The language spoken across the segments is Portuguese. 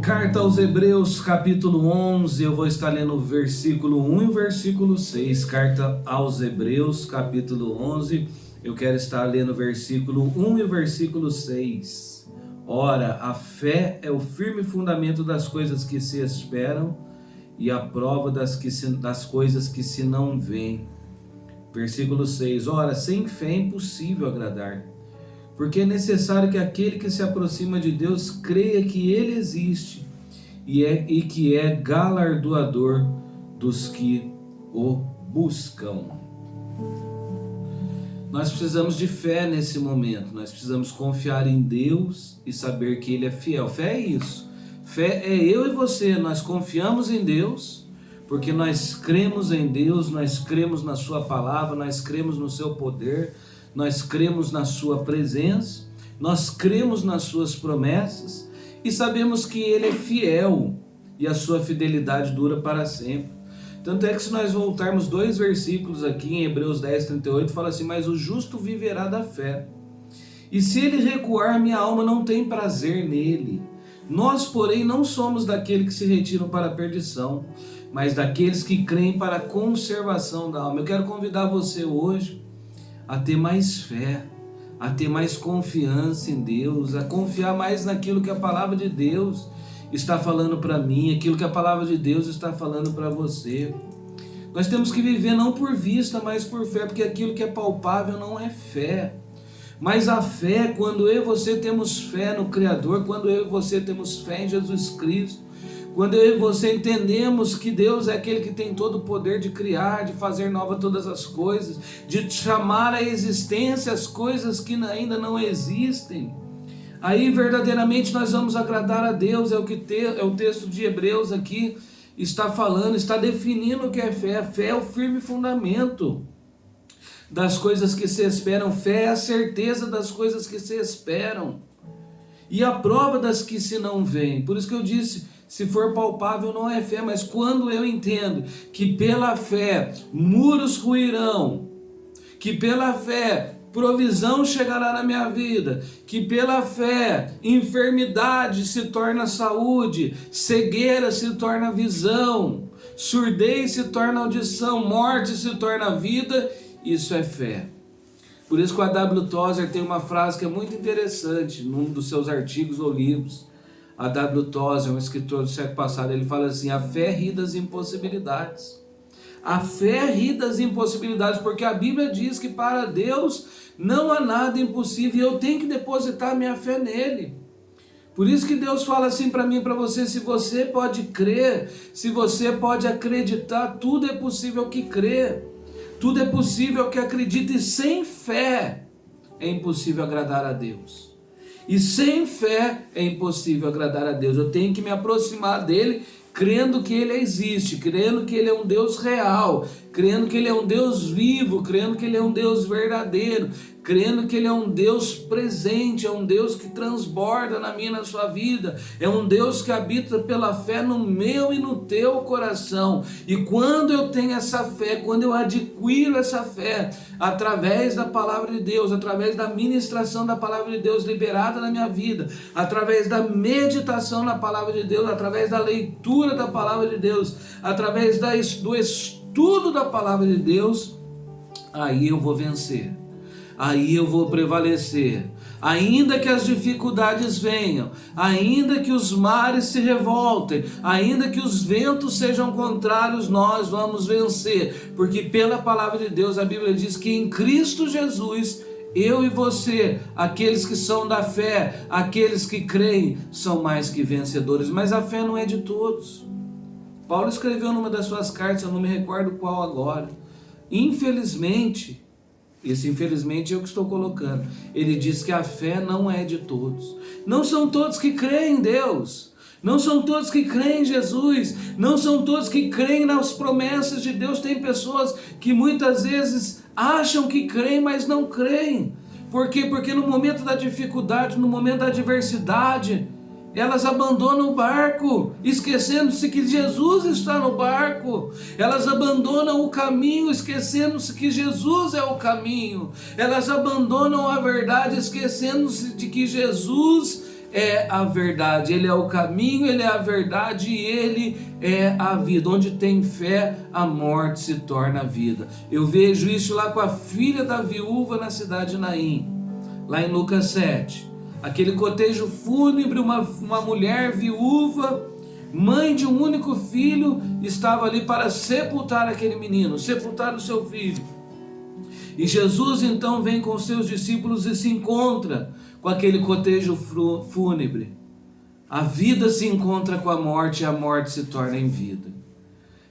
Carta aos Hebreus, capítulo 11, eu vou estar lendo o versículo 1 e o versículo 6. Carta aos Hebreus, capítulo 11, eu quero estar lendo o versículo 1 e o versículo 6. Ora, a fé é o firme fundamento das coisas que se esperam e a prova das coisas que se não veem. Versículo 6. Ora, sem fé é impossível agradar, porque é necessário que aquele que se aproxima de Deus creia que Ele existe e que é galardoador dos que o buscam. Nós precisamos de fé nesse momento, nós precisamos confiar em Deus e saber que Ele é fiel. Fé é isso, fé é eu e você, nós confiamos em Deus, porque nós cremos em Deus, nós cremos na Sua palavra, nós cremos no Seu poder, nós cremos na Sua presença, nós cremos nas Suas promessas e sabemos que Ele é fiel e a Sua fidelidade dura para sempre. Tanto é que se nós voltarmos 2 versículos aqui em Hebreus 10, 38, fala assim: mas o justo viverá da fé. E se ele recuar, minha alma não tem prazer nele. Nós, porém, não somos daqueles que se retiram para a perdição, mas daqueles que creem para a conservação da alma. Eu quero convidar você hoje a ter mais fé, a ter mais confiança em Deus, a confiar mais naquilo que a palavra de Deus está falando para mim, aquilo que a palavra de Deus está falando para você. Nós temos que viver não por vista, mas por fé, porque aquilo que é palpável não é fé. Mas a fé, quando eu e você temos fé no Criador, quando eu e você temos fé em Jesus Cristo, quando eu e você entendemos que Deus é aquele que tem todo o poder de criar, de fazer nova todas as coisas, de chamar à existência as coisas que ainda não existem, aí verdadeiramente nós vamos agradar a Deus. É o texto de Hebreus aqui está falando, está definindo o que é fé. A fé é o firme fundamento das coisas que se esperam. Fé é a certeza das coisas que se esperam e a prova das que se não veem. Por isso que eu disse, se for palpável não é fé, mas quando eu entendo que pela fé muros ruirão, que pela fé provisão chegará na minha vida, que pela fé enfermidade se torna saúde, cegueira se torna visão, surdez se torna audição, morte se torna vida, isso é fé. Por isso que o A.W. Tozer tem uma frase que é muito interessante num dos seus artigos ou livros. A.W. Tozer, um escritor do século passado, ele fala assim: a fé ri das impossibilidades. A fé ri das impossibilidades, porque a Bíblia diz que para Deus não há nada impossível e eu tenho que depositar minha fé nele. Por isso que Deus fala assim para mim e para você: se você pode crer, se você pode acreditar, tudo é possível que crê, tudo é possível que acredite, e sem fé é impossível agradar a Deus. E sem fé é impossível agradar a Deus. Eu tenho que me aproximar dele, crendo que Ele existe, crendo que Ele é um Deus real, crendo que Ele é um Deus vivo, crendo que Ele é um Deus verdadeiro, crendo que Ele é um Deus presente, é um Deus que transborda na minha e na sua vida, é um Deus que habita pela fé no meu e no teu coração. E quando eu tenho essa fé, quando eu adquiro essa fé, através da palavra de Deus, através da ministração da palavra de Deus liberada na minha vida, através da meditação na palavra de Deus, através da leitura da palavra de Deus, através do estudo da palavra de Deus, aí eu vou vencer, aí eu vou prevalecer. Ainda que as dificuldades venham, ainda que os mares se revoltem, ainda que os ventos sejam contrários, nós vamos vencer, porque pela palavra de Deus a Bíblia diz que em Cristo Jesus, eu e você, aqueles que são da fé, aqueles que creem, são mais que vencedores. Mas a fé não é de todos. Paulo escreveu numa das suas cartas, eu não me recordo qual agora, infelizmente, esse infelizmente é o que estou colocando, ele diz que a fé não é de todos. Não são todos que creem em Deus, não são todos que creem em Jesus, não são todos que creem nas promessas de Deus. Tem pessoas que muitas vezes acham que creem, mas não creem. Por quê? Porque no momento da dificuldade, no momento da adversidade, elas abandonam o barco, esquecendo-se que Jesus está no barco. Elas abandonam o caminho, esquecendo-se que Jesus é o caminho. Elas abandonam a verdade, esquecendo-se de que Jesus é a verdade, Ele é o caminho, Ele é a verdade e Ele é a vida. Onde tem fé, a morte se torna vida. Eu vejo isso lá com a filha da viúva na cidade de Naim, lá em Lucas 7. Aquele cotejo fúnebre, uma mulher viúva, mãe de um único filho, estava ali para sepultar aquele menino, sepultar o seu filho. E Jesus então vem com seus discípulos e se encontra com aquele cotejo fúnebre. A vida se encontra com a morte e a morte se torna em vida.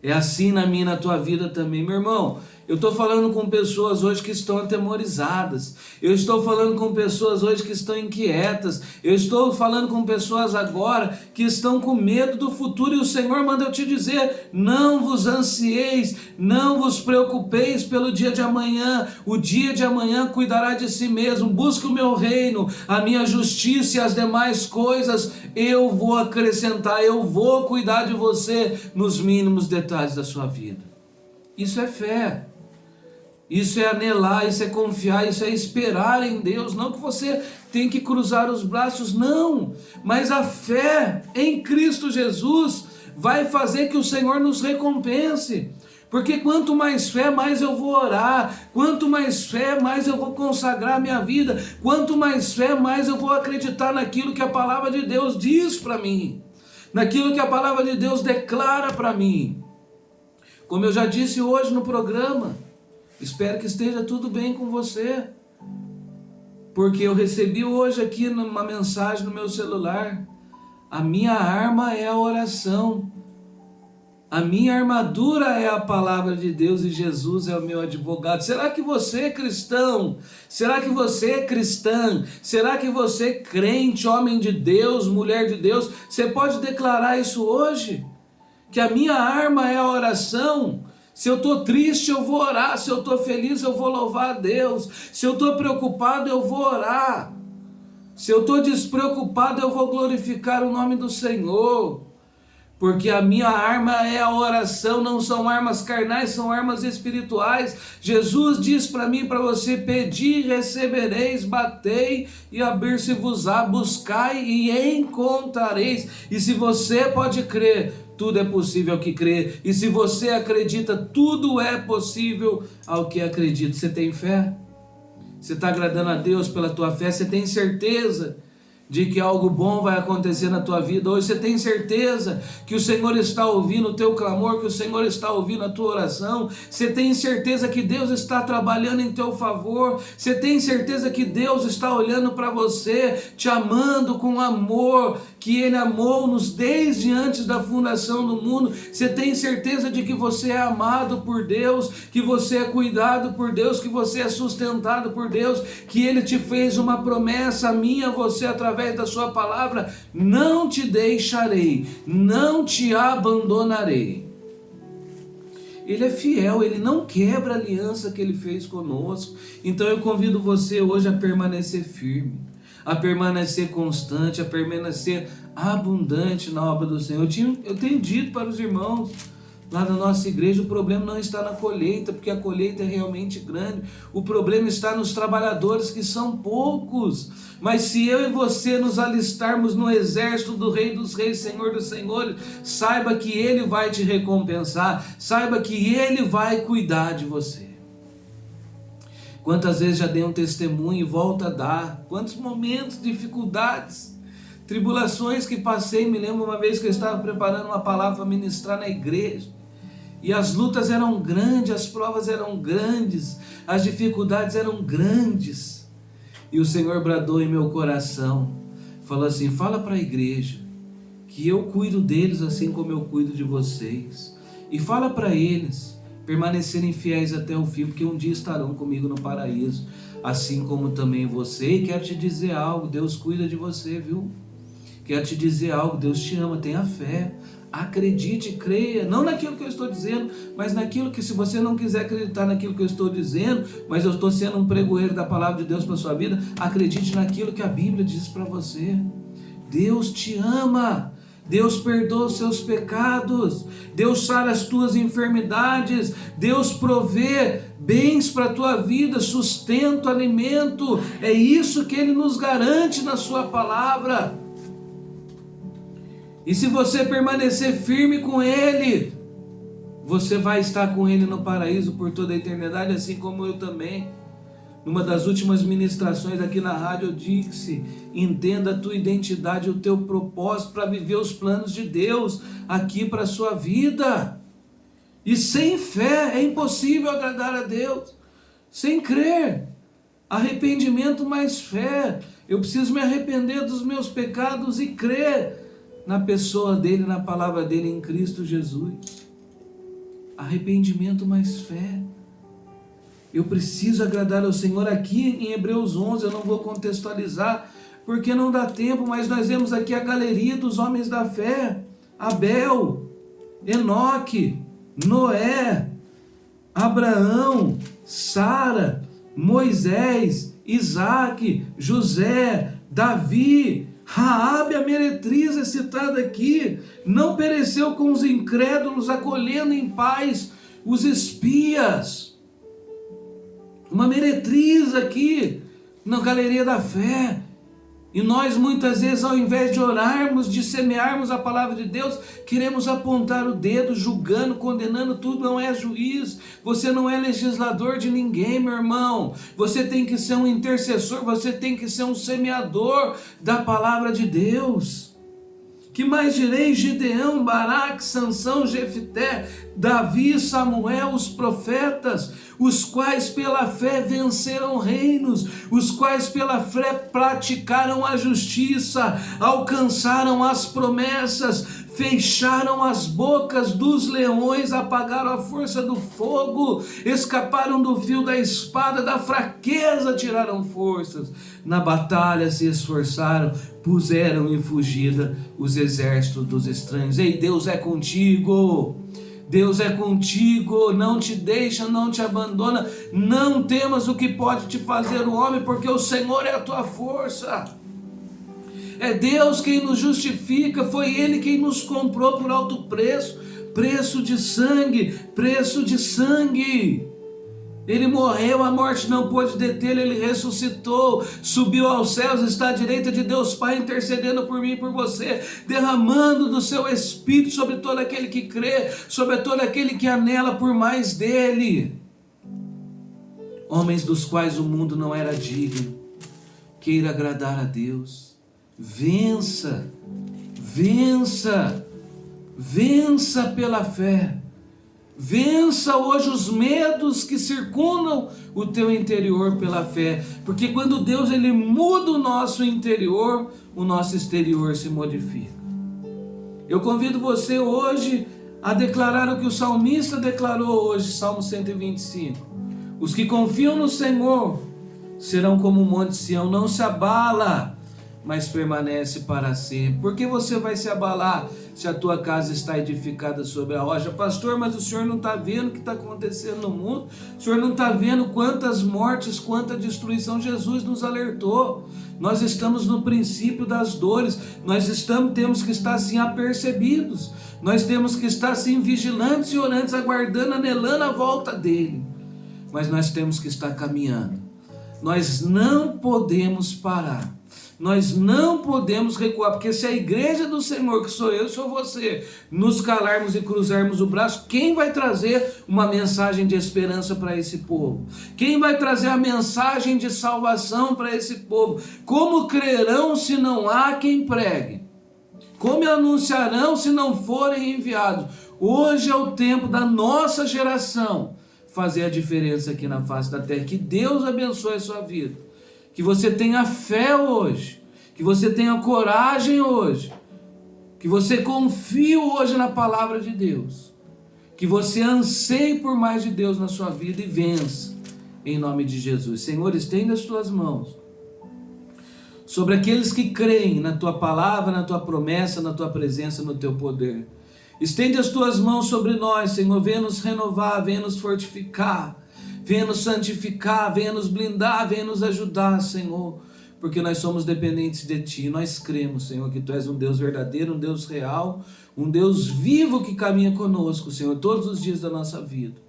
É assim na minha e na tua vida também, meu irmão. Eu estou falando com pessoas hoje que estão atemorizadas. Eu estou falando com pessoas hoje que estão inquietas. Eu estou falando com pessoas agora que estão com medo do futuro. E o Senhor manda eu te dizer: não vos ansieis, não vos preocupeis pelo dia de amanhã. O dia de amanhã cuidará de si mesmo. Busque o meu reino, a minha justiça e as demais coisas eu vou acrescentar. Eu vou cuidar de você nos mínimos detalhes da sua vida. Isso é fé. Isso é anelar, isso é confiar, isso é esperar em Deus. Não que você tem que cruzar os braços, não. Mas a fé em Cristo Jesus vai fazer que o Senhor nos recompense. Porque quanto mais fé, mais eu vou orar. Quanto mais fé, mais eu vou consagrar minha vida. Quanto mais fé, mais eu vou acreditar naquilo que a palavra de Deus diz para mim. Naquilo que a palavra de Deus declara para mim. Como eu já disse hoje no programa, espero que esteja tudo bem com você, porque eu recebi hoje aqui uma mensagem no meu celular: a minha arma é a oração, a minha armadura é a palavra de Deus e Jesus é o meu advogado. Será que você é cristão? Será que você é cristã? Será que você é crente, homem de Deus, mulher de Deus? Você pode declarar isso hoje? Que a minha arma é a oração. Se eu estou triste, eu vou orar. Se eu estou feliz, eu vou louvar a Deus. Se eu estou preocupado, eu vou orar. Se eu estou despreocupado, eu vou glorificar o nome do Senhor. Porque a minha arma é a oração, não são armas carnais, são armas espirituais. Jesus diz para mim e para você: pedi e recebereis, batei e abrir-se-vos-á, buscai e encontrareis. E se você pode crer, tudo é possível ao que crê. E se você acredita, tudo é possível ao que acredita. Você tem fé? Você está agradando a Deus pela tua fé? Você tem certeza de que algo bom vai acontecer na tua vida hoje? Você tem certeza que o Senhor está ouvindo o teu clamor, que o Senhor está ouvindo a tua oração? Você tem certeza que Deus está trabalhando em teu favor? Você tem certeza que Deus está olhando para você, te amando com amor, que Ele amou-nos desde antes da fundação do mundo? Você tem certeza de que você é amado por Deus, que você é cuidado por Deus, que você é sustentado por Deus, que Ele te fez uma promessa, a mim, a você, através da sua palavra: não te deixarei, não te abandonarei. Ele é fiel, Ele não quebra a aliança que Ele fez conosco. Então eu convido você hoje a permanecer firme, a permanecer constante, a permanecer abundante na obra do Senhor. Eu tenho dito para os irmãos lá na nossa igreja: o problema não está na colheita, porque a colheita é realmente grande. O problema está nos trabalhadores, que são poucos. Mas se eu e você nos alistarmos no exército do Rei dos Reis, Senhor dos Senhores, saiba que Ele vai te recompensar, saiba que Ele vai cuidar de você. Quantas vezes já dei um testemunho e volto a dar, quantos momentos, dificuldades, tribulações que passei. Me lembro uma vez que eu estava preparando uma palavra para ministrar na igreja, e as lutas eram grandes, as provas eram grandes, as dificuldades eram grandes, e o Senhor bradou em meu coração, falou assim: fala para a igreja que eu cuido deles assim como eu cuido de vocês, e fala para eles permanecerem fiéis até o fim, porque um dia estarão comigo no paraíso, assim como também você. E quero te dizer algo: Deus cuida de você, viu? Quero te dizer algo: Deus te ama, tenha fé, acredite, creia, não naquilo que eu estou dizendo, mas naquilo que, se você não quiser acreditar naquilo que eu estou dizendo, mas eu estou sendo um pregoeiro da palavra de Deus para a sua vida, acredite naquilo que a Bíblia diz para você. Deus te ama, Deus perdoa os seus pecados, Deus sara as tuas enfermidades, Deus provê bens para a tua vida, sustento, alimento. É isso que Ele nos garante na sua palavra. E se você permanecer firme com Ele, você vai estar com Ele no paraíso por toda a eternidade, assim como eu também. Numa das últimas ministrações aqui na rádio eu disse: entenda a tua identidade, o teu propósito para viver os planos de Deus aqui para a sua vida. E sem fé é impossível agradar a Deus. Sem crer, arrependimento mais fé. Eu preciso me arrepender dos meus pecados e crer na pessoa dele, na palavra dele em Cristo Jesus. Arrependimento mais fé. Eu preciso agradar ao Senhor. Aqui em Hebreus 11, eu não vou contextualizar, porque não dá tempo, mas nós vemos aqui a galeria dos homens da fé: Abel, Enoque, Noé, Abraão, Sara, Moisés, Isaac, José, Davi. Raabe, a meretriz, é citada aqui, não pereceu com os incrédulos, acolhendo em paz os espias. Uma meretriz aqui na galeria da fé. E nós muitas vezes, ao invés de orarmos, de semearmos a palavra de Deus, queremos apontar o dedo, julgando, condenando tudo. Não é juiz, você não é legislador de ninguém, meu irmão. Você tem que ser um intercessor, você tem que ser um semeador da palavra de Deus. Que mais direi? Gideão, Baraque, Sansão, Jefté, Davi, Samuel, os profetas, os quais pela fé venceram reinos, os quais pela fé praticaram a justiça, alcançaram as promessas, fecharam as bocas dos leões, apagaram a força do fogo, escaparam do fio da espada, da fraqueza tiraram forças, na batalha se esforçaram, puseram em fugida os exércitos dos estranhos. Ei, Deus é contigo. Deus é contigo, não te deixa, não te abandona. Não temas o que pode te fazer o homem, porque o Senhor é a tua força. É Deus quem nos justifica, foi Ele quem nos comprou por alto preço, preço de sangue, preço de sangue. Ele morreu, a morte não pôde detê-lo, ele ressuscitou, subiu aos céus, está à direita de Deus Pai, intercedendo por mim e por você, derramando do seu Espírito sobre todo aquele que crê, sobre todo aquele que anela por mais dele. Homens dos quais o mundo não era digno, queira agradar a Deus. Vença, vença, vença pela fé. Vença hoje os medos que circundam o teu interior pela fé, porque quando Deus ele muda o nosso interior, o nosso exterior se modifica. Eu convido você hoje a declarar o que o salmista declarou hoje, Salmo 125. Os que confiam no Senhor serão como o monte Sião, não se abala, mas permanece para sempre. Por que você vai se abalar se a tua casa está edificada sobre a rocha? Pastor, mas o senhor não está vendo o que está acontecendo no mundo? O senhor não está vendo quantas mortes, quanta destruição? Jesus nos alertou. Nós estamos no princípio das dores. Temos que estar assim apercebidos. Nós temos que estar assim vigilantes e orantes, aguardando, anelando a volta dele. Mas nós temos que estar caminhando. Nós não podemos parar. Nós não podemos recuar, porque se a igreja do Senhor, que sou eu, sou você, nos calarmos e cruzarmos o braço, quem vai trazer uma mensagem de esperança para esse povo? Quem vai trazer a mensagem de salvação para esse povo? Como crerão se não há quem pregue? Como anunciarão se não forem enviados? Hoje é o tempo da nossa geração fazer a diferença aqui na face da terra. Que Deus abençoe a sua vida. Que você tenha fé hoje, que você tenha coragem hoje, que você confie hoje na palavra de Deus, que você anseie por mais de Deus na sua vida e vença, em nome de Jesus. Senhor, estenda as tuas mãos sobre aqueles que creem na tua palavra, na tua promessa, na tua presença, no teu poder. Estende as tuas mãos sobre nós, Senhor, venha nos renovar, venha nos fortificar, venha nos santificar, venha nos blindar, venha nos ajudar, Senhor, porque nós somos dependentes de Ti. Nós cremos, Senhor, que Tu és um Deus verdadeiro, um Deus real, um Deus vivo que caminha conosco, Senhor, todos os dias da nossa vida.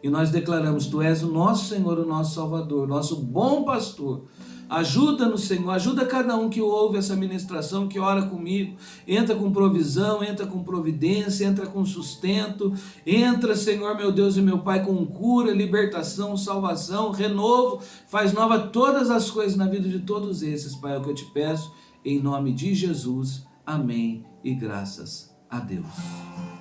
E nós declaramos, Tu és o nosso Senhor, o nosso Salvador, o nosso bom pastor, Ajuda-nos, Senhor, ajuda cada um que ouve essa ministração, que ora comigo, entra com provisão, entra com providência, entra com sustento, entra, Senhor, meu Deus e meu Pai, com cura, libertação, salvação, renovo, faz nova todas as coisas na vida de todos esses, Pai, é o que eu te peço, em nome de Jesus, amém e graças a Deus.